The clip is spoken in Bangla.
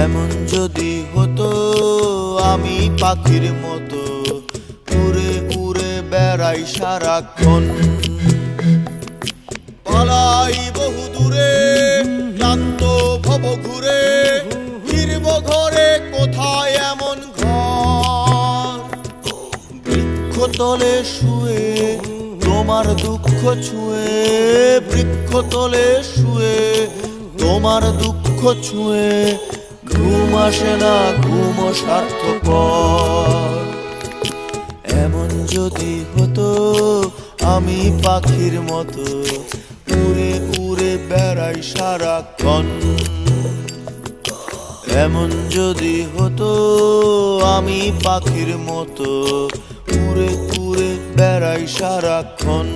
এমন যদি হতো আমি পাখির মতো উড়ে উড়ে বেড়াই সারাক্ষণ, পালাই বহু দূরে ক্লান্ত ভব ঘুরে, ফিরব ঘরে কোথায় এমন ঘর। বৃক্ষতলে শুয়ে তোমার দুঃখ ছুঁয়ে, বৃক্ষতলে শুয়ে তোমার দুঃখ ছুঁয়ে, ঘুম আসে না ঘুম স্বার্থপর। এমন যদি হতো আমি পাখির মতো উড়ে উড়ে বেড়াই সারাক্ষণ, এমন যদি হতো আমি পাখির মতো উড়ে উড়ে বেড়াই সারাক্ষণ।